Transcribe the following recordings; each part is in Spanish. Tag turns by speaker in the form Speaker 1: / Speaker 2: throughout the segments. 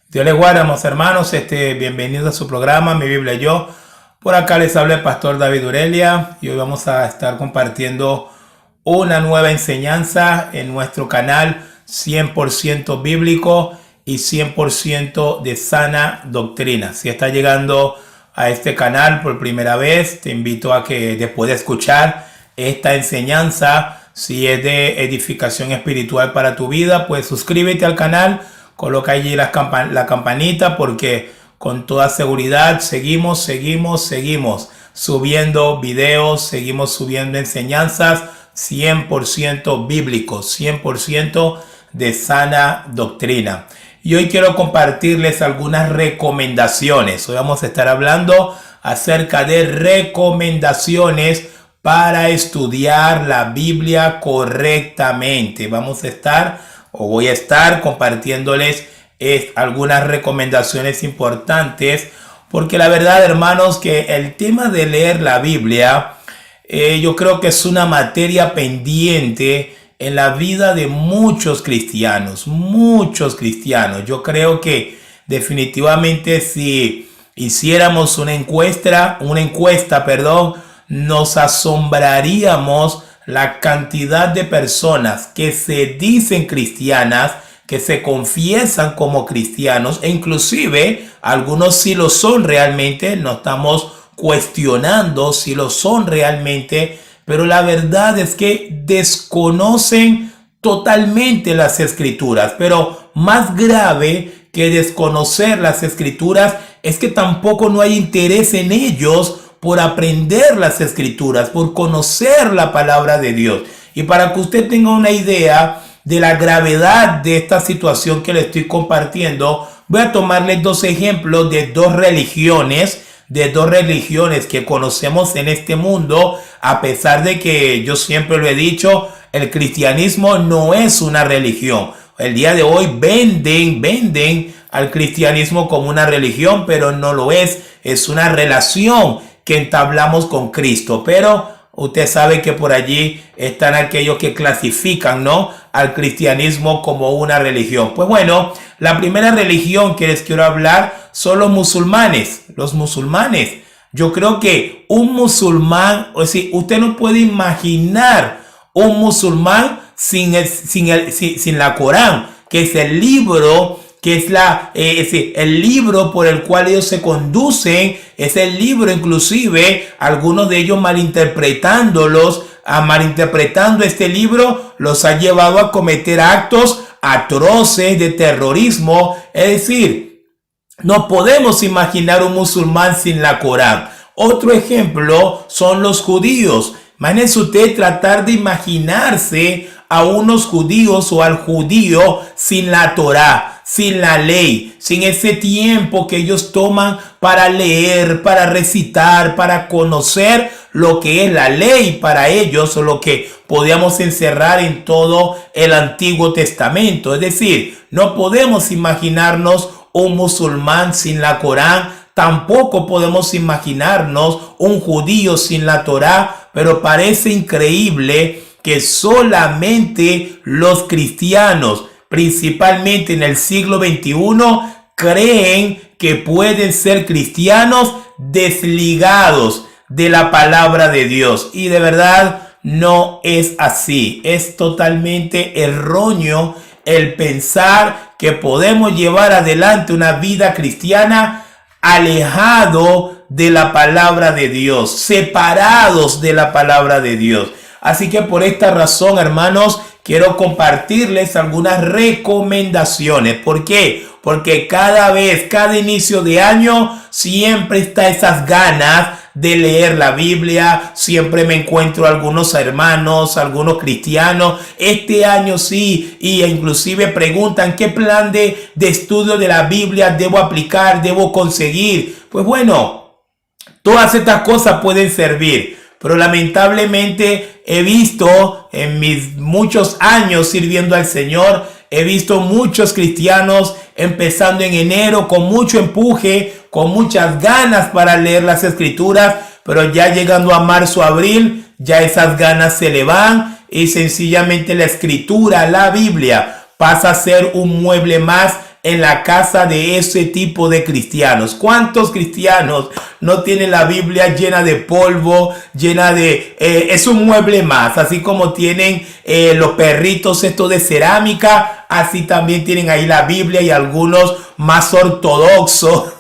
Speaker 1: Dios les guarde, amados hermanos. Bienvenidos a su programa, Mi Biblia y Yo. Por acá les habla el pastor David Urelia y hoy vamos a estar compartiendo una nueva enseñanza en nuestro canal 100% bíblico y 100% de sana doctrina. Si estás llegando a este canal por primera vez, te invito a que después de escuchar esta enseñanza, si es de edificación espiritual para tu vida, pues suscríbete al canal. Coloca allí la campanita porque con toda seguridad seguimos subiendo videos, seguimos subiendo enseñanzas 100% bíblicos, 100% de sana doctrina. Y hoy quiero compartirles algunas recomendaciones. Hoy vamos a estar hablando acerca de recomendaciones para estudiar la Biblia correctamente. Voy a estar compartiéndoles algunas recomendaciones importantes, porque la verdad, hermanos, que el tema de leer la Biblia, yo creo que es una materia pendiente en la vida de muchos cristianos. Yo creo que definitivamente si hiciéramos una encuesta, nos asombraríamos la cantidad de personas que se dicen cristianas, que se confiesan como cristianos, e inclusive algunos sí lo son realmente. No estamos cuestionando si lo son realmente, pero la verdad es que desconocen totalmente las escrituras. Pero más grave que desconocer las escrituras es que tampoco no hay interés en ellos por aprender las escrituras, por conocer la palabra de Dios. Y para que usted tenga una idea de la gravedad de esta situación que le estoy compartiendo, voy a tomarles dos ejemplos de dos religiones que conocemos en este mundo, a pesar de que yo siempre lo he dicho, el cristianismo no es una religión. El día de hoy venden al cristianismo como una religión, pero no lo es. Es una relación que entablamos con Cristo. Pero usted sabe que por allí están aquellos que clasifican, ¿no?, al cristianismo como una religión. Pues bueno, la primera religión que les quiero hablar son los musulmanes. Los musulmanes. Yo creo que un musulmán, o sea, usted no puede imaginar un musulmán sin la Corán, que es el libro, el libro por el cual ellos se conducen. Es el libro, inclusive algunos de ellos malinterpretando este libro, los ha llevado a cometer actos atroces de terrorismo. Es decir, no podemos imaginar un musulmán sin la Corán. Otro ejemplo son los judíos. Imagínense usted tratar de imaginarse a unos judíos o al judío sin la Torá, sin la ley, sin ese tiempo que ellos toman para leer, para recitar, para conocer lo que es la ley para ellos, o lo que podíamos encerrar en todo el Antiguo Testamento. Es decir, no podemos imaginarnos un musulmán sin la Corán, tampoco podemos imaginarnos un judío sin la Torá, pero parece increíble que solamente los cristianos, principalmente en el siglo XXI, creen que pueden ser cristianos desligados de la palabra de Dios. Y de verdad no es así. Es totalmente erróneo el pensar que podemos llevar adelante una vida cristiana alejado de la palabra de Dios, separados de la palabra de Dios. Así que por esta razón, hermanos, quiero compartirles algunas recomendaciones. ¿Por qué? Porque cada inicio de año siempre está esas ganas de leer la Biblia. Siempre me encuentro algunos hermanos, algunos cristianos, este año sí, y inclusive preguntan qué plan de estudio de la Biblia debo aplicar, debo conseguir. Pues bueno, todas estas cosas pueden servir, pero lamentablemente he visto en mis muchos años sirviendo al Señor, he visto muchos cristianos empezando en enero con mucho empuje, con muchas ganas para leer las escrituras, pero ya llegando a marzo, abril, ya esas ganas se le van y sencillamente la escritura, la Biblia, pasa a ser un mueble más en la casa de ese tipo de cristianos. ¿Cuántos cristianos no tienen la Biblia llena de polvo, llena de... es un mueble más, así como tienen los perritos estos de cerámica, así también tienen ahí la Biblia, y algunos más ortodoxos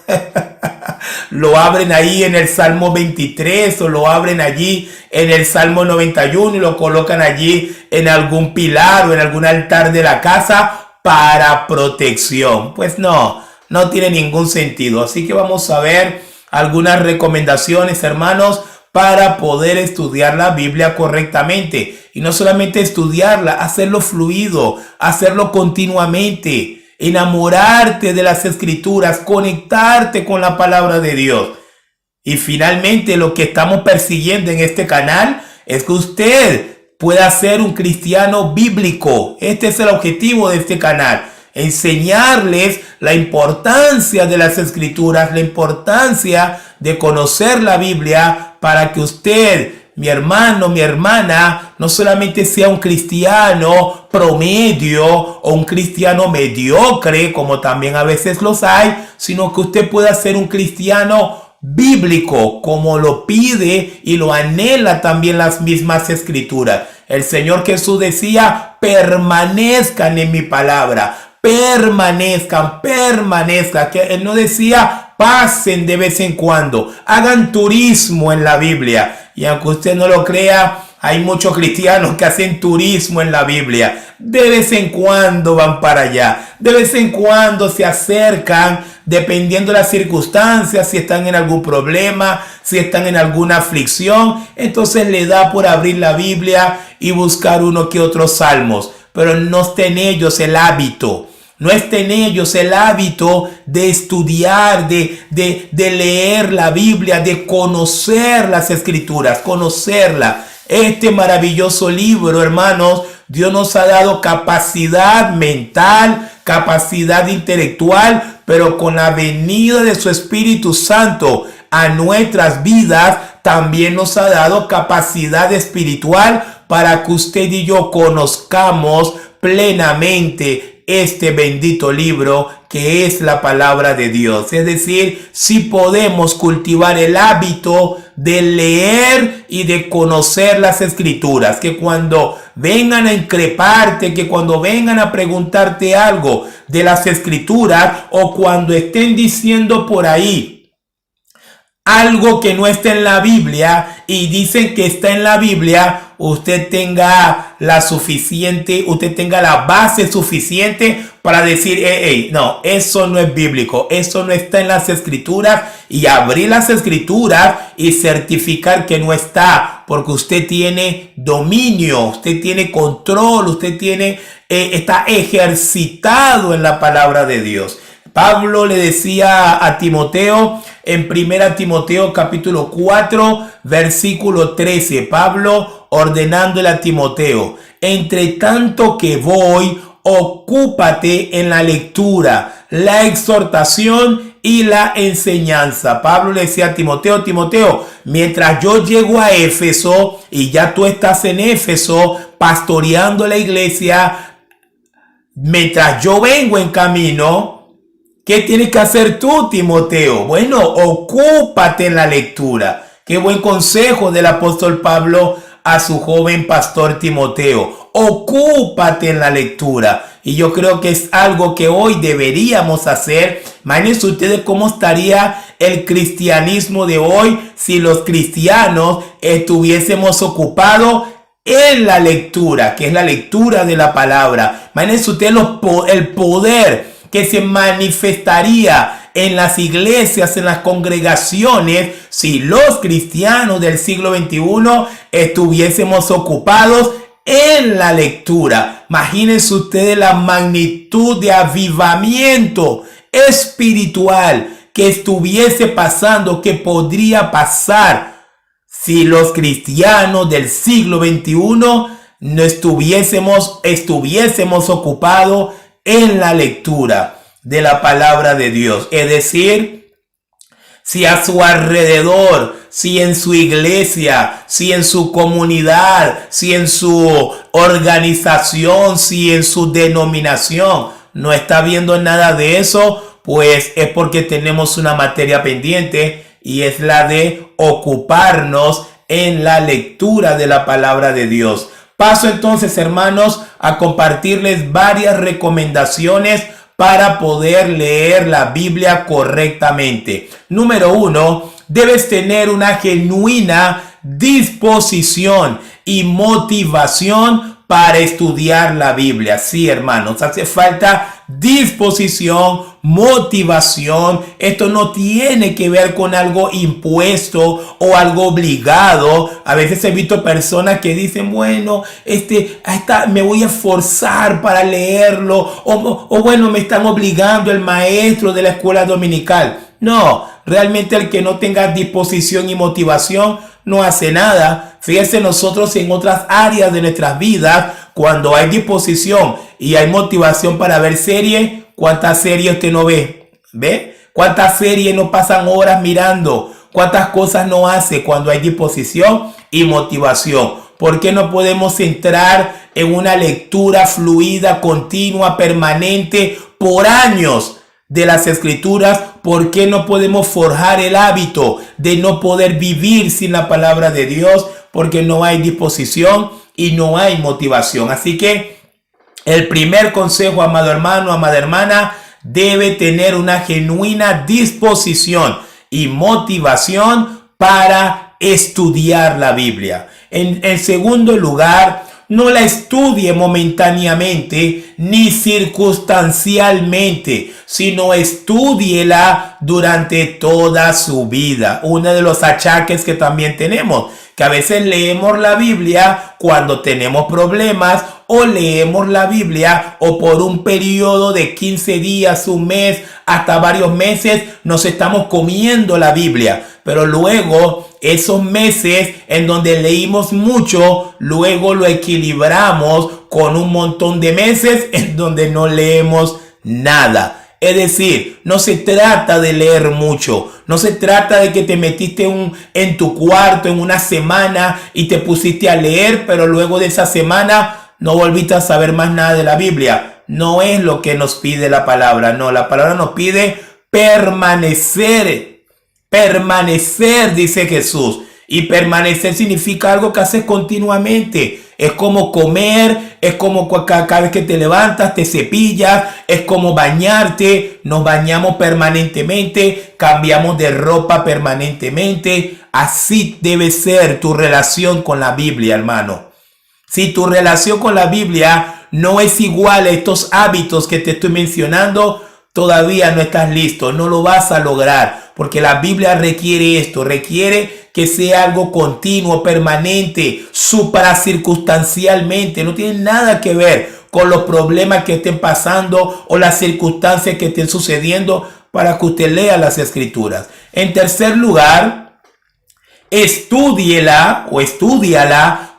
Speaker 1: lo abren ahí en el Salmo 23 o lo abren allí en el Salmo 91 y lo colocan allí en algún pilar o en algún altar de la casa para protección. Pues no tiene ningún sentido. Así que vamos a ver algunas recomendaciones, hermanos, para poder estudiar la Biblia correctamente. Y no solamente estudiarla, hacerlo fluido, hacerlo continuamente. Enamorarte de las Escrituras, conectarte con la palabra de Dios. Y finalmente, lo que estamos persiguiendo en este canal es que usted pueda ser un cristiano bíblico. Este es el objetivo de este canal: enseñarles la importancia de las Escrituras, la importancia de conocer la Biblia, para que usted, mi hermano, mi hermana, no solamente sea un cristiano promedio o un cristiano mediocre, como también a veces los hay, sino que usted pueda ser un cristiano bíblico, como lo pide y lo anhela también las mismas Escrituras. El Señor Jesús decía: permanezcan en mi palabra. Permanezcan. Que Él no decía pasen de vez en cuando, hagan turismo en la Biblia. Y aunque usted no lo crea, hay muchos cristianos que hacen turismo en la Biblia. De vez en cuando van para allá, de vez en cuando se acercan, dependiendo de las circunstancias, si están en algún problema, si están en alguna aflicción, entonces le da por abrir la Biblia y buscar uno que otros salmos. Pero no está en ellos el hábito. No está en ellos el hábito de estudiar, de leer la Biblia, de conocer las Escrituras, conocerla. Este maravilloso libro, hermanos, Dios nos ha dado capacidad mental, capacidad intelectual, pero con la venida de su Espíritu Santo a nuestras vidas, también nos ha dado capacidad espiritual para que usted y yo conozcamos plenamente este bendito libro que es la palabra de Dios. Es decir, si podemos cultivar el hábito de leer y de conocer las Escrituras, que cuando vengan a increparte, que cuando vengan a preguntarte algo de las Escrituras, o cuando estén diciendo por ahí algo que no está en la Biblia y dicen que está en la Biblia, usted tenga la base suficiente para decir, no, eso no es bíblico, eso no está en las Escrituras, y abrir las Escrituras y certificar que no está, porque usted tiene dominio, usted tiene control, usted está ejercitado en la palabra de Dios. Pablo le decía a Timoteo en 1 Timoteo capítulo 4 versículo 13, Pablo ordenándole a Timoteo: entre tanto que voy, ocúpate en la lectura, la exhortación y la enseñanza. Pablo le decía a Timoteo: Timoteo, mientras yo llego a Éfeso y ya tú estás en Éfeso pastoreando la iglesia, mientras yo vengo en camino, ¿qué tienes que hacer tú, Timoteo? Bueno, ocúpate en la lectura. Qué buen consejo del apóstol Pablo a su joven pastor Timoteo. Ocúpate en la lectura. Y yo creo que es algo que hoy deberíamos hacer. Imagínense ustedes cómo estaría el cristianismo de hoy si los cristianos estuviésemos ocupados en la lectura, que es la lectura de la palabra. Imagínense ustedes el poder que se manifestaría en las iglesias, en las congregaciones, si los cristianos del siglo XXI estuviésemos ocupados en la lectura. Imagínense ustedes la magnitud de avivamiento espiritual que estuviese pasando, que podría pasar si los cristianos del siglo XXI no estuviésemos ocupados en la lectura de la palabra de Dios. Es decir, si a su alrededor, si en su iglesia, si en su comunidad, si en su organización, si en su denominación no está viendo nada de eso, pues es porque tenemos una materia pendiente y es la de ocuparnos en la lectura de la palabra de Dios. Paso entonces, hermanos, a compartirles varias recomendaciones para poder leer la Biblia correctamente. Número 1, debes tener una genuina disposición y motivación para estudiar la Biblia. Sí, hermanos, hace falta disposición, motivación. Esto no tiene que ver con algo impuesto o algo obligado. A veces he visto personas que dicen, bueno, me voy a esforzar para leerlo, o bueno, me están obligando el maestro de la escuela dominical. No, realmente el que no tenga disposición y motivación no hace nada. Fíjense, nosotros en otras áreas de nuestras vidas, cuando hay disposición y hay motivación para ver series, ¿cuántas series usted no ve? ¿Ve? ¿Cuántas series no pasan horas mirando? ¿Cuántas cosas no hace cuando hay disposición y motivación? ¿Por qué no podemos entrar en una lectura fluida, continua, permanente, por años de las Escrituras? ¿Por qué no podemos forjar el hábito de no poder vivir sin la palabra de Dios? Porque no hay disposición y no hay motivación. Así que el primer consejo, amado hermano, amada hermana, debe tener una genuina disposición y motivación para estudiar la Biblia. En segundo lugar, no la estudie momentáneamente ni circunstancialmente, sino estúdiela durante toda su vida. Uno de los achaques que también tenemos, que a veces leemos la Biblia cuando tenemos problemas, o leemos la Biblia o por un periodo de 15 días, un mes, hasta varios meses nos estamos comiendo la Biblia. Pero luego esos meses en donde leímos mucho, luego lo equilibramos con un montón de meses en donde no leemos nada. Es decir, no se trata de leer mucho, no se trata de que te metiste en tu cuarto en una semana y te pusiste a leer, pero luego de esa semana no volviste a saber más nada de la Biblia. No es lo que nos pide la palabra, no, la palabra nos pide permanecer. Permanecer, dice Jesús. Y permanecer significa algo que haces continuamente. Es como comer, es como cada vez que te levantas, te cepillas, es como bañarte. Nos bañamos permanentemente, cambiamos de ropa permanentemente. Así debe ser tu relación con la Biblia, hermano. Si tu relación con la Biblia no es igual a estos hábitos que te estoy mencionando, todavía no estás listo, no lo vas a lograr, porque la Biblia requiere esto, requiere que sea algo continuo, permanente, supracircunstancialmente. No tiene nada que ver con los problemas que estén pasando o las circunstancias que estén sucediendo para que usted lea las Escrituras. En tercer lugar, estúdiela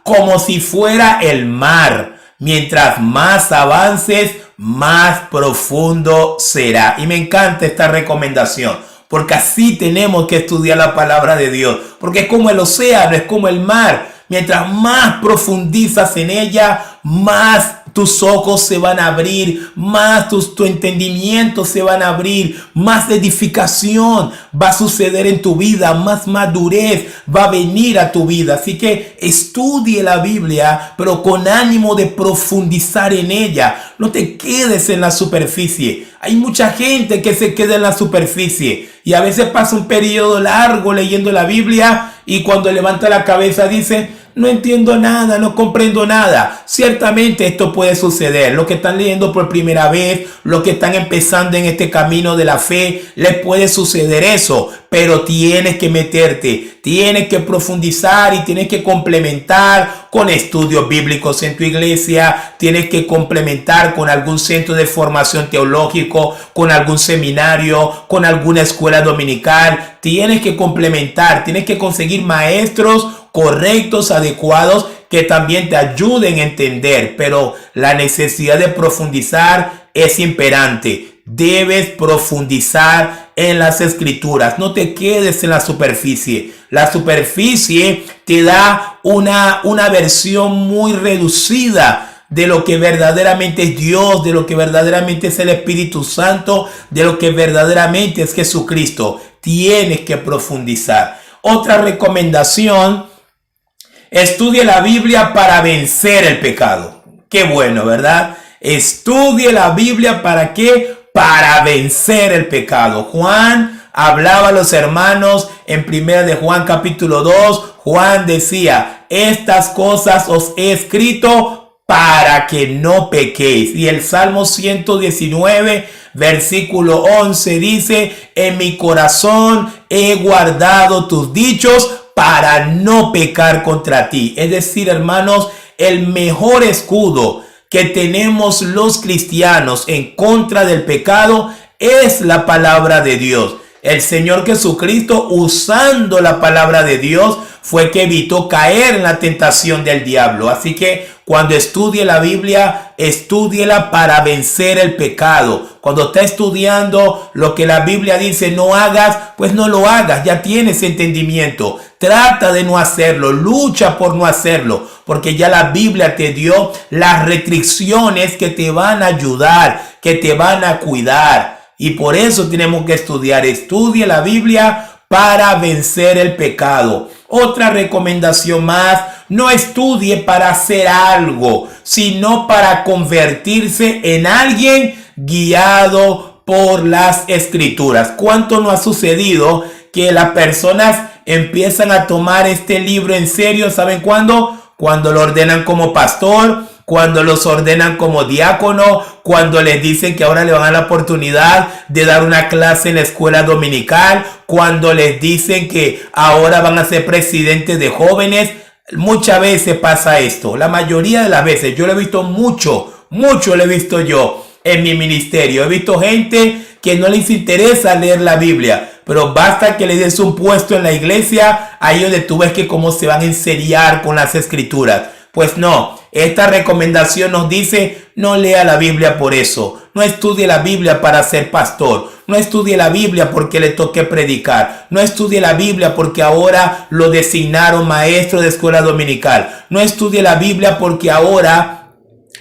Speaker 1: como si fuera el mar. Mientras más avances, más profundo será. Y me encanta esta recomendación, porque así tenemos que estudiar la palabra de Dios, porque es como el océano, es como el mar. Mientras más profundizas en ella, más tus ojos se van a abrir, más tu entendimiento se van a abrir, más edificación va a suceder en tu vida, más madurez va a venir a tu vida. Así que estudie la Biblia, pero con ánimo de profundizar en ella. No te quedes en la superficie. Hay mucha gente que se queda en la superficie y a veces pasa un periodo largo leyendo la Biblia y cuando levanta la cabeza dice: no entiendo nada, no comprendo nada. Ciertamente esto puede suceder. Los que están leyendo por primera vez, los que están empezando en este camino de la fe, les puede suceder eso. Pero tienes que meterte, tienes que profundizar y tienes que complementar con estudios bíblicos en tu iglesia. Tienes que complementar con algún centro de formación teológico, con algún seminario, con alguna escuela dominical. Tienes que complementar, tienes que conseguir maestros correctos, adecuados, que también te ayuden a entender, pero la necesidad de profundizar es imperante. Debes profundizar en las Escrituras, no te quedes en la superficie. La superficie te da una versión muy reducida de lo que verdaderamente es Dios, de lo que verdaderamente es el Espíritu Santo, de lo que verdaderamente es Jesucristo. Tienes que profundizar. Otra recomendación: estudie la Biblia para vencer el pecado. Qué bueno, ¿verdad? Estudie la Biblia, ¿para qué? Para vencer el pecado. Juan hablaba a los hermanos en 1 de Juan capítulo 2. Juan decía: estas cosas os he escrito para que no pequéis. Y el Salmo 119 versículo 11 dice: en mi corazón he guardado tus dichos para no pecar contra ti. Es decir, hermanos, el mejor escudo que tenemos los cristianos en contra del pecado es la palabra de Dios. El Señor Jesucristo, usando la palabra de Dios, fue que evitó caer en la tentación del diablo. Así que cuando estudie la Biblia, estúdiela para vencer el pecado. Cuando está estudiando lo que la Biblia dice no hagas, pues no lo hagas, ya tienes entendimiento. Trata de no hacerlo, lucha por no hacerlo, porque ya la Biblia te dio las restricciones que te van a ayudar, que te van a cuidar. Y por eso tenemos que estudiar. Estudie la Biblia para vencer el pecado. Otra recomendación más: no estudie para hacer algo, sino para convertirse en alguien guiado por las Escrituras. ¿Cuánto no ha sucedido que las personas empiezan a tomar este libro en serio? ¿Saben cuándo? Cuando lo ordenan como pastor, cuando los ordenan como diácono, cuando les dicen que ahora le van a dar la oportunidad de dar una clase en la escuela dominical, cuando les dicen que ahora van a ser presidentes de jóvenes. Muchas veces pasa esto, la mayoría de las veces. Yo lo he visto mucho lo he visto yo en mi ministerio. He visto gente que no les interesa leer la Biblia, pero basta que le des un puesto en la iglesia, ahí donde tú ves que cómo se van a enseriar con las Escrituras. Pues no, esta recomendación nos dice: no lea la Biblia por eso, no estudie la Biblia para ser pastor, no estudie la Biblia porque le toque predicar, no estudie la Biblia porque ahora lo designaron maestro de escuela dominical, no estudie la Biblia porque ahora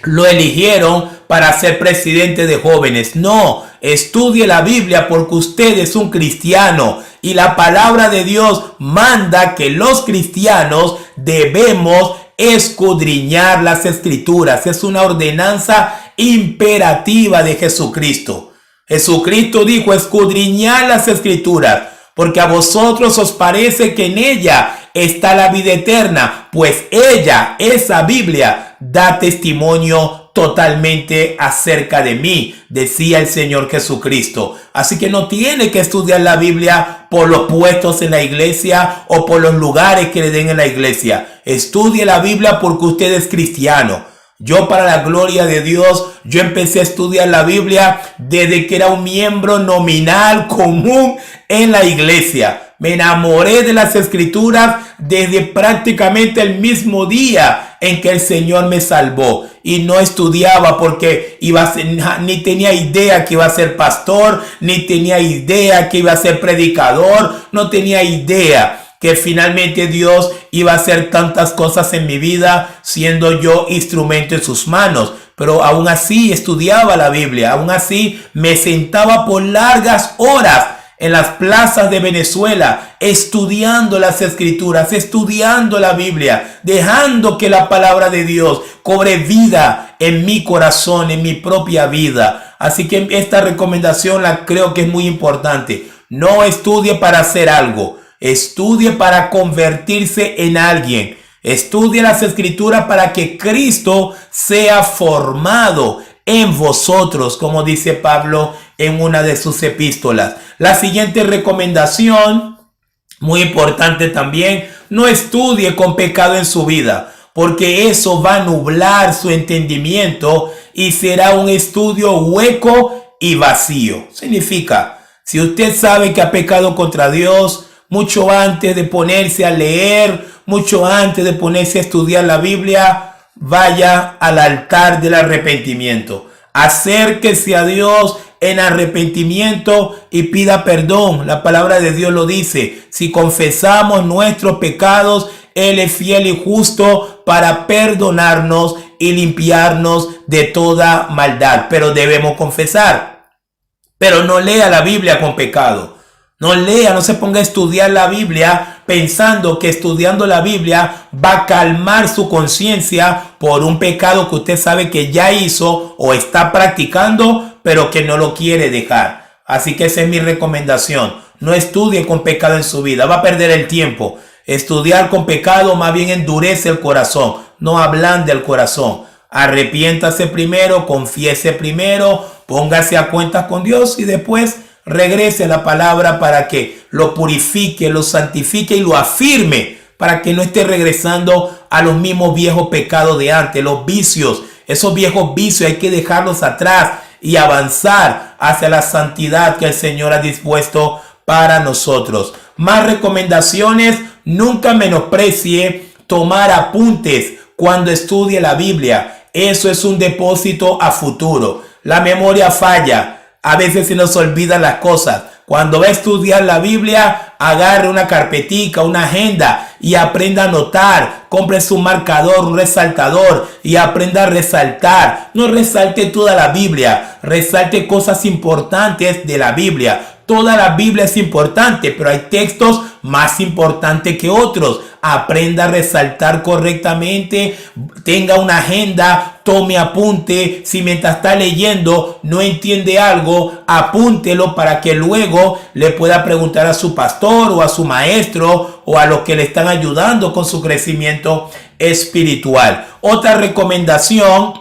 Speaker 1: lo eligieron para ser presidente de jóvenes. No, estudie la Biblia porque usted es un cristiano y la palabra de Dios manda que los cristianos debemos escudriñar las Escrituras. Es una ordenanza imperativa de Jesucristo. Jesucristo dijo: escudriñad las Escrituras, porque a vosotros os parece que en ella está la vida eterna, pues ella, esa Biblia, da testimonio totalmente acerca de mí, decía el Señor Jesucristo. Así que no tiene que estudiar la Biblia por los puestos en la iglesia o por los lugares que le den en la iglesia. Estudie la Biblia porque usted es cristiano. Yo, para la gloria de Dios, yo empecé a estudiar la Biblia desde que era un miembro nominal común en la iglesia. Me enamoré de las Escrituras desde prácticamente el mismo día en que el Señor me salvó. Y no estudiaba porque ni tenía idea que iba a ser pastor, ni tenía idea que iba a ser predicador, no tenía idea que finalmente Dios iba a hacer tantas cosas en mi vida, siendo yo instrumento en sus manos. Pero aún así estudiaba la Biblia, aún así me sentaba por largas horas en las plazas de Venezuela, estudiando las Escrituras, estudiando la Biblia, dejando que la palabra de Dios cobre vida en mi corazón, en mi propia vida. Así que esta recomendación la creo que es muy importante. No estudie para hacer algo, estudie para convertirse en alguien. Estudie las Escrituras para que Cristo sea formado en vosotros, como dice Pablo en una de sus epístolas. La siguiente recomendación, muy importante también: no estudie con pecado en su vida, porque eso va a nublar su entendimiento y será un estudio hueco y vacío. Significa, si usted sabe que ha pecado contra Dios, mucho antes de ponerse a leer, mucho antes de ponerse a estudiar la Biblia, vaya al altar del arrepentimiento. Acérquese a Dios en arrepentimiento y pida perdón. La palabra de Dios lo dice: si confesamos nuestros pecados, Él es fiel y justo para perdonarnos y limpiarnos de toda maldad. Pero debemos confesar. Pero no lea la Biblia con pecado. No lea, no se ponga a estudiar la Biblia pensando que estudiando la Biblia va a calmar su conciencia por un pecado que usted sabe que ya hizo o está practicando, pero que no lo quiere dejar. Así que esa es mi recomendación. No estudie con pecado en su vida, va a perder el tiempo. Estudiar con pecado más bien endurece el corazón, no ablande el corazón. Arrepiéntase primero, confiese primero, póngase a cuentas con Dios y después regrese a la palabra para que lo purifique, lo santifique y lo afirme, para que no esté regresando a los mismos viejos pecados de antes, los vicios. Esos viejos vicios hay que dejarlos atrás y avanzar hacia la santidad que el Señor ha dispuesto para nosotros. Más recomendaciones: nunca menosprecie tomar apuntes cuando estudie la Biblia. Eso es un depósito a futuro. La memoria falla. A veces se nos olvidan las cosas. Cuando va a estudiar la Biblia, agarre una carpetica, una agenda y aprenda a anotar. Compre su marcador, un resaltador y aprenda a resaltar. No resalte toda la Biblia, resalte cosas importantes de la Biblia. Toda la Biblia es importante, pero hay textos más importantes que otros. Aprenda a resaltar correctamente, tenga una agenda, tome apunte. Si mientras está leyendo no entiende algo, apúntelo para que luego le pueda preguntar a su pastor o a su maestro o a los que le están ayudando con su crecimiento espiritual. Otra recomendación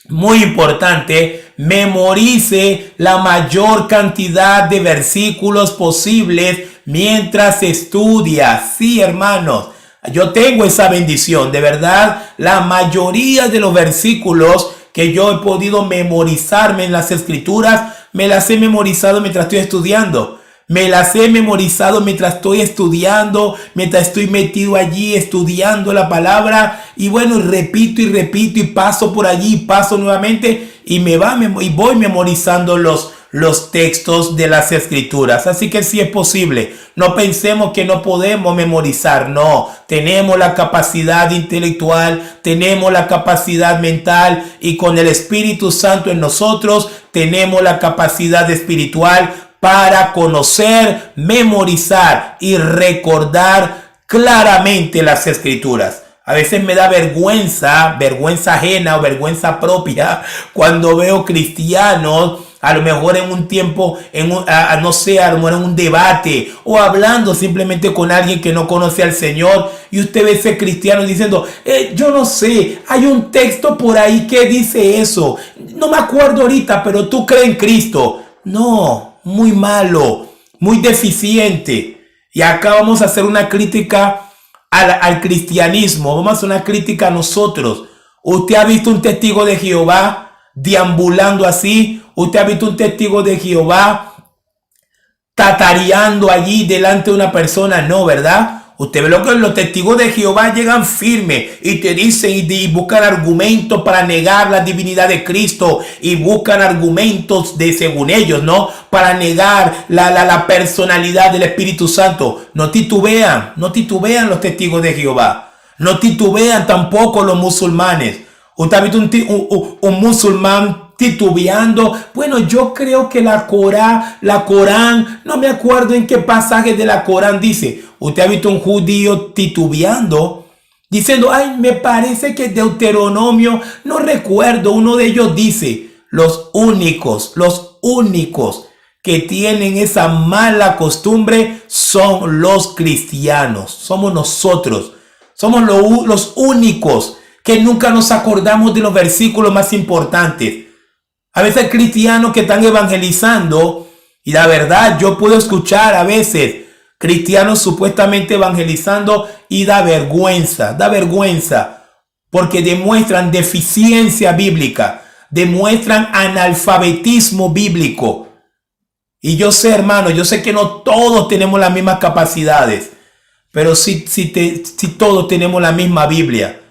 Speaker 1: muy importante: memorice la mayor cantidad de versículos posibles mientras estudia. Sí, hermanos, yo tengo esa bendición. De verdad, la mayoría de los versículos que yo he podido memorizarme en las escrituras, me las he memorizado mientras estoy estudiando. Me las he memorizado mientras estoy estudiando, mientras estoy metido allí estudiando la palabra. Y bueno, repito y paso por allí y paso nuevamente y voy memorizando los textos de las escrituras. Así que sí es posible. No pensemos que no podemos memorizar. No, tenemos la capacidad intelectual, tenemos la capacidad mental y con el Espíritu Santo en nosotros tenemos la capacidad espiritual para conocer, memorizar y recordar claramente las escrituras. A veces me da vergüenza ajena o vergüenza propia cuando veo cristianos, a lo mejor en un tiempo, no sé, a lo mejor en un debate o hablando simplemente con alguien que no conoce al Señor, y usted ve a ese cristiano diciendo, yo no sé, hay un texto por ahí que dice eso, no me acuerdo ahorita, pero tú crees en Cristo. No, muy malo, muy deficiente. Y acá vamos a hacer una crítica al cristianismo, vamos a hacer una crítica a nosotros. ¿Usted ha visto un testigo de Jehová deambulando así? ¿Usted ha visto un testigo de Jehová tatareando allí delante de una persona? No, ¿verdad? Usted ve lo que los testigos de Jehová llegan firmes y te dicen y buscan argumentos para negar la divinidad de Cristo, y buscan argumentos según ellos, ¿no? Para negar la personalidad del Espíritu Santo. No titubean los testigos de Jehová. No titubean tampoco los musulmanes. ¿Usted ha visto un musulmán titubeando? Bueno, yo creo que la Corán, no me acuerdo en qué pasaje de la Corán dice. ¿Usted ha visto un judío titubeando? Diciendo, ay, me parece que Deuteronomio, no recuerdo, uno de ellos dice. Los únicos que tienen esa mala costumbre son los cristianos. Somos nosotros. Somos los únicos que nunca nos acordamos de los versículos más importantes. A veces hay cristianos que están evangelizando y la verdad yo puedo escuchar a veces cristianos supuestamente evangelizando y da vergüenza porque demuestran deficiencia bíblica, demuestran analfabetismo bíblico. Y yo sé, hermano, yo sé que no todos tenemos las mismas capacidades, pero sí todos tenemos la misma Biblia.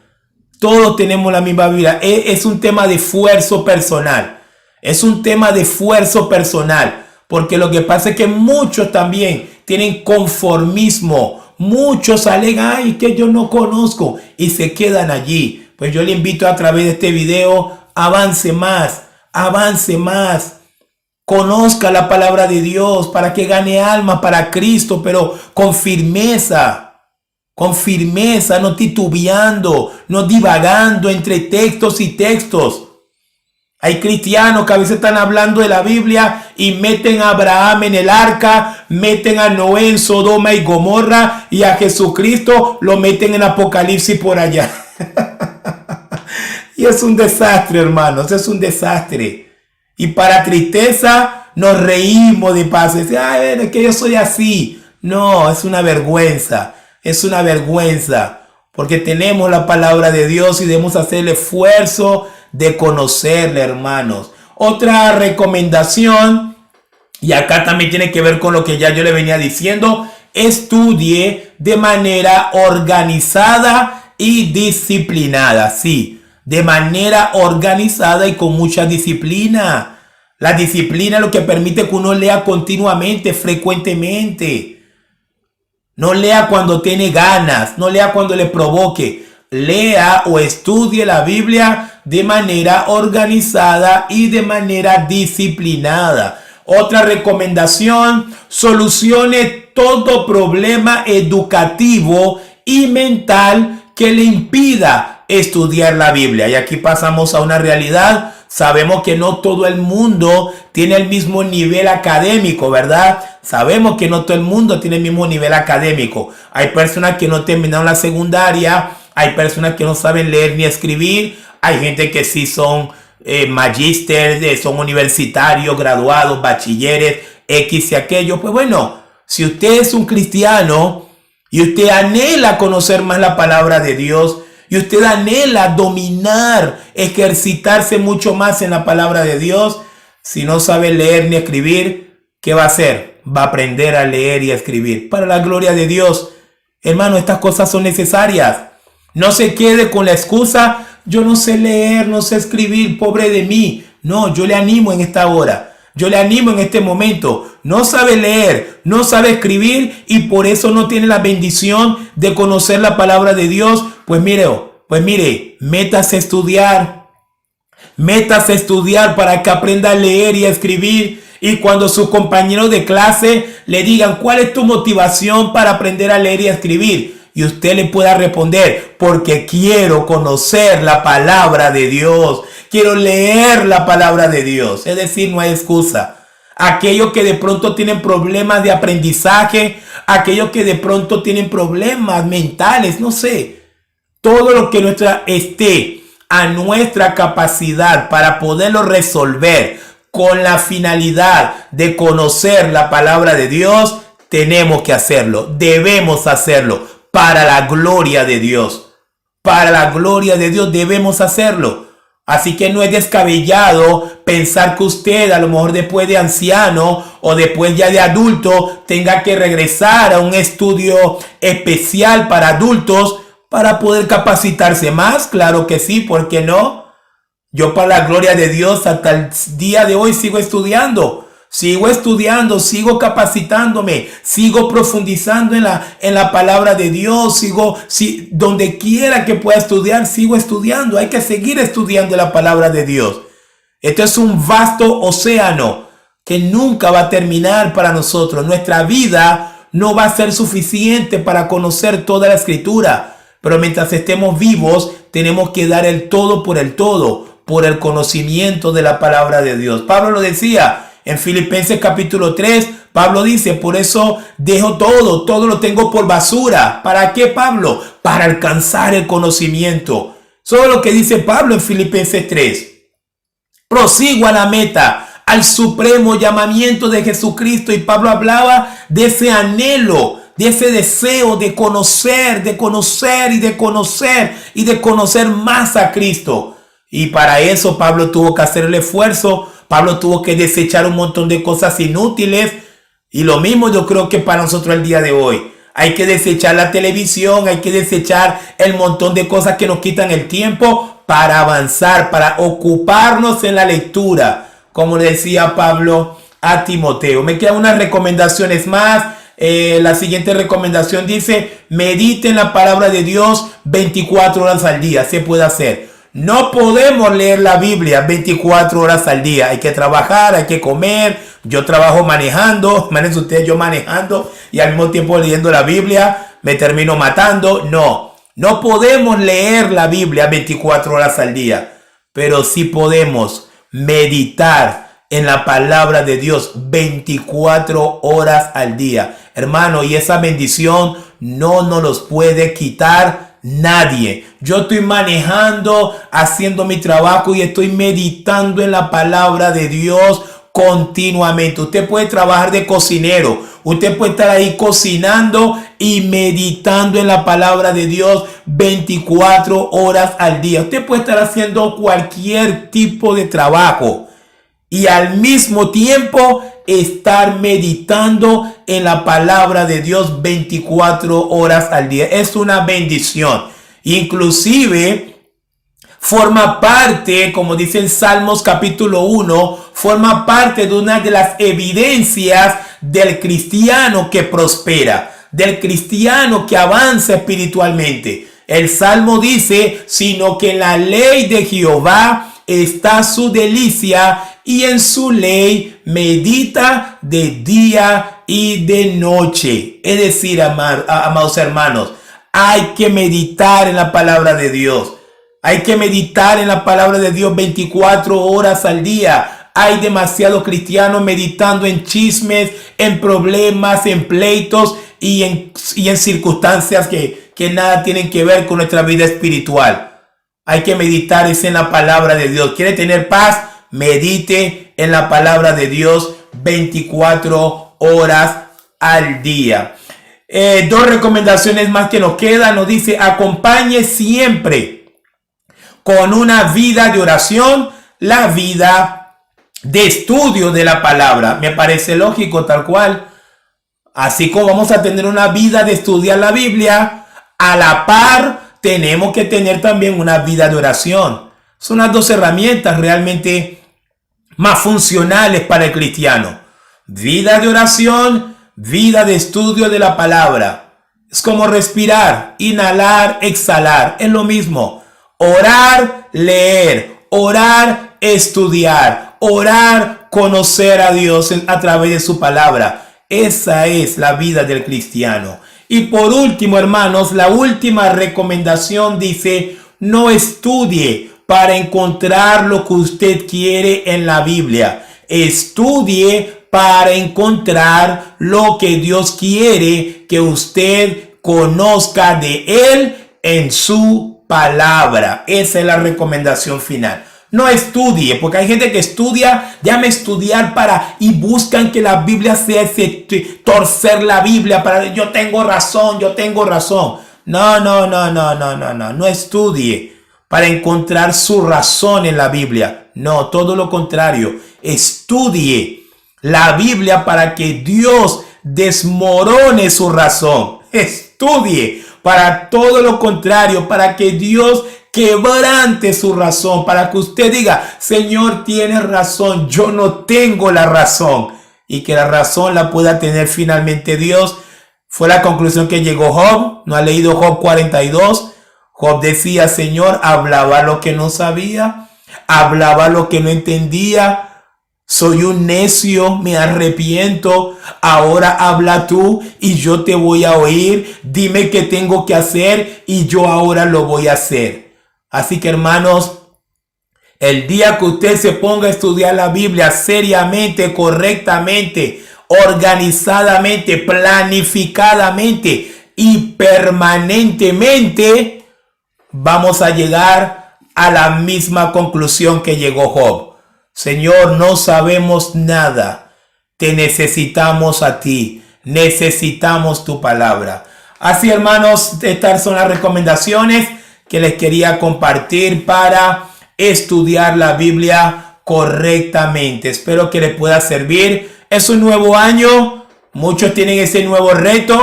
Speaker 1: Todos tenemos la misma Biblia. Es un tema de esfuerzo personal. Es un tema de esfuerzo personal. Porque lo que pasa es que muchos también tienen conformismo. Muchos alegan, ay, que yo no conozco. Y se quedan allí. Pues yo le invito a través de este video, avance más, avance más. Conozca la palabra de Dios para que gane alma para Cristo, pero con firmeza, no titubeando, no divagando entre textos y textos. Hay cristianos que a veces están hablando de la Biblia y meten a Abraham en el arca, meten a Noé en Sodoma y Gomorra y a Jesucristo lo meten en Apocalipsis por allá. Y es un desastre, hermanos, es un desastre. Y para tristeza nos reímos de paso. Ay, es que yo soy así. No, es una vergüenza. Es una vergüenza. Porque tenemos la palabra de Dios y debemos hacer el esfuerzo de conocerla, hermanos. Otra recomendación, y acá también tiene que ver con lo que ya yo le venía diciendo, estudie de manera organizada y disciplinada. Sí, de manera organizada y con mucha disciplina. La disciplina es lo que permite que uno lea continuamente, frecuentemente. No lea cuando tiene ganas, no lea cuando le provoque. Lea o estudie la Biblia de manera organizada y de manera disciplinada. Otra recomendación, solucione todo problema educativo y mental que le impida estudiar la Biblia. Y aquí pasamos a una realidad. Sabemos que no todo el mundo tiene el mismo nivel académico, ¿verdad? Sabemos que no todo el mundo tiene el mismo nivel académico. Hay personas que no terminaron la secundaria, hay personas que no saben leer ni escribir, hay gente que sí son magísteres, son universitarios, graduados, bachilleres, X y aquello. Pues bueno, si usted es un cristiano y usted anhela conocer más la palabra de Dios, y usted anhela dominar, ejercitarse mucho más en la palabra de Dios, si no sabe leer ni escribir, ¿qué va a hacer? Va a aprender a leer y a escribir. Para la gloria de Dios, hermano, estas cosas son necesarias. No se quede con la excusa, yo no sé leer, no sé escribir, pobre de mí. No, yo le animo en esta hora. Yo le animo en este momento. No sabe leer, no sabe escribir y por eso no tiene la bendición de conocer la palabra de Dios. Pues mire, métase a estudiar. Métase a estudiar para que aprenda a leer y a escribir. Y cuando sus compañeros de clase le digan cuál es tu motivación para aprender a leer y a escribir, y usted le pueda responder, porque quiero conocer la palabra de Dios. Quiero leer la palabra de Dios. Es decir, no hay excusa. Aquellos que de pronto tienen problemas de aprendizaje, aquellos que de pronto tienen problemas mentales, no sé. Todo lo que esté a nuestra capacidad para poderlo resolver con la finalidad de conocer la palabra de Dios, tenemos que hacerlo. Debemos hacerlo para la gloria de Dios. Para la gloria de Dios debemos hacerlo. Así que no es descabellado pensar que usted a lo mejor después de anciano o después ya de adulto tenga que regresar a un estudio especial para adultos para poder capacitarse más. Claro que sí, ¿por qué no? Yo para la gloria de Dios hasta el día de hoy sigo estudiando, sigo capacitándome, sigo profundizando en la palabra de Dios, donde quiera que pueda estudiar, sigo estudiando. Hay que seguir estudiando la palabra de Dios. Esto es un vasto océano que nunca va a terminar para nosotros. Nuestra vida no va a ser suficiente para conocer toda la escritura, pero mientras estemos vivos tenemos que dar el todo, por el conocimiento de la palabra de Dios. Pablo lo decía en Filipenses capítulo 3, Pablo dice, por eso dejo todo lo tengo por basura. ¿Para qué, Pablo? Para alcanzar el conocimiento. Eso es lo que dice Pablo en Filipenses 3. Prosigo a la meta, al supremo llamamiento de Jesucristo. Y Pablo hablaba de ese anhelo, de ese deseo de conocer y de conocer más a Cristo. Y para eso Pablo tuvo que hacer el esfuerzo. Pablo tuvo que desechar un montón de cosas inútiles. Y lo mismo yo creo que para nosotros el día de hoy. Hay que desechar la televisión, hay que desechar el montón de cosas que nos quitan el tiempo para avanzar, para ocuparnos en la lectura. Como le decía Pablo a Timoteo. Me quedan unas recomendaciones más La siguiente recomendación dice, medite en la palabra de Dios 24 horas al día. Se puede hacer. No podemos leer la Biblia 24 horas al día. Hay que trabajar, hay que comer. Yo trabajo manejando. Imagínense ustedes, yo manejando y al mismo tiempo leyendo la Biblia. Me termino matando. No podemos leer la Biblia 24 horas al día. Pero sí podemos meditar en la palabra de Dios 24 horas al día. Hermano, y esa bendición no nos los puede quitar nadie. Yo estoy manejando, haciendo mi trabajo y estoy meditando en la palabra de Dios continuamente. Usted puede trabajar de cocinero. Usted puede estar ahí cocinando y meditando en la palabra de Dios 24 horas al día. Usted puede estar haciendo cualquier tipo de trabajo y al mismo tiempo estar meditando en la palabra de Dios 24 horas al día. Es una bendición. Inclusive forma parte, como dice en Salmos capítulo 1, forma parte de una de las evidencias del cristiano que prospera, del cristiano que avanza espiritualmente. El Salmo dice, sino que en la ley de Jehová está su delicia y en su ley medita de día y de noche. Es decir, amados hermanos, hay que meditar en la palabra de Dios. Hay que meditar en la palabra de Dios 24 horas al día. Hay demasiados cristianos meditando en chismes, en problemas, en pleitos y en circunstancias que nada tienen que ver con nuestra vida espiritual. Hay que meditar en la palabra de Dios. ¿Quiere tener paz? Medite en la palabra de Dios 24 horas al día. Dos recomendaciones más que nos quedan. Nos dice, acompañe siempre con una vida de oración, la vida de estudio de la palabra. Me parece lógico, tal cual. Así como vamos a tener una vida de estudiar la Biblia, a la par tenemos que tener también una vida de oración. Son las dos herramientas realmente más funcionales para el cristiano. Vida de oración, vida de estudio de la palabra. Es como respirar, inhalar, exhalar. Es lo mismo. Orar, leer. Orar, estudiar. Orar, conocer a Dios a través de su palabra. Esa es la vida del cristiano. Y por último, hermanos, la última recomendación dice, no estudie para encontrar lo que usted quiere en la Biblia. Estudie para encontrar lo que Dios quiere que usted conozca de Él en su palabra. Esa es la recomendación final. No estudie, porque hay gente que estudia, llama estudiar y buscan que la Biblia sea torcer la Biblia para yo tengo razón. No estudie para encontrar su razón en la Biblia. No, todo lo contrario. Estudie la Biblia para que Dios desmorone su razón. Estudie para todo lo contrario, para que Dios quebrante su razón, para que usted diga, Señor, tienes razón, yo no tengo la razón, y que la razón la pueda tener finalmente Dios. Fue la conclusión que llegó Job. ¿No ha leído Job 42? Job decía, Señor, hablaba lo que no sabía, hablaba lo que no entendía. Soy un necio, me arrepiento. Ahora habla tú y yo te voy a oír. Dime qué tengo que hacer y yo ahora lo voy a hacer. Así que, hermanos, el día que usted se ponga a estudiar la Biblia seriamente, correctamente, organizadamente, planificadamente y permanentemente, vamos a llegar a la misma conclusión que llegó Job. Señor, no sabemos nada. Te necesitamos a ti. Necesitamos tu palabra. Así, hermanos, estas son las recomendaciones que les quería compartir para estudiar la Biblia correctamente. Espero que les pueda servir. Es un nuevo año. Muchos tienen ese nuevo reto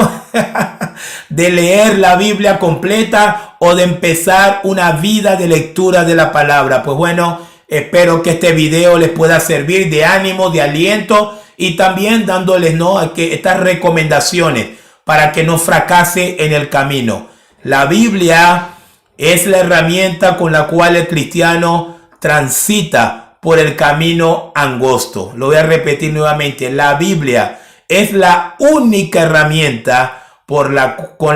Speaker 1: de leer la Biblia completa o de empezar una vida de lectura de la palabra. Pues bueno, espero que este video les pueda servir de ánimo, de aliento y también dándoles, ¿no?, que estas recomendaciones para que no fracase en el camino. La Biblia es la herramienta con la cual el cristiano transita por el camino angosto. Lo voy a repetir nuevamente. La Biblia es la única herramienta con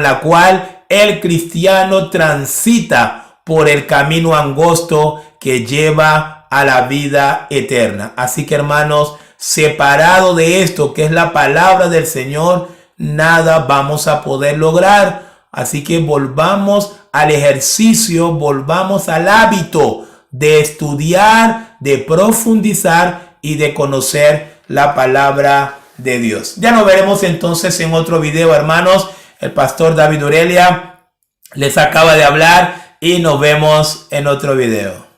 Speaker 1: la cual el cristiano transita por el camino angosto que lleva a la vida eterna. Así que, hermanos, separado de esto que es la palabra del Señor, nada vamos a poder lograr. Así que volvamos al ejercicio, volvamos al hábito de estudiar, de profundizar y de conocer la palabra de Dios. Ya nos veremos entonces en otro video, hermanos. El pastor David Urelia les acaba de hablar y nos vemos en otro video.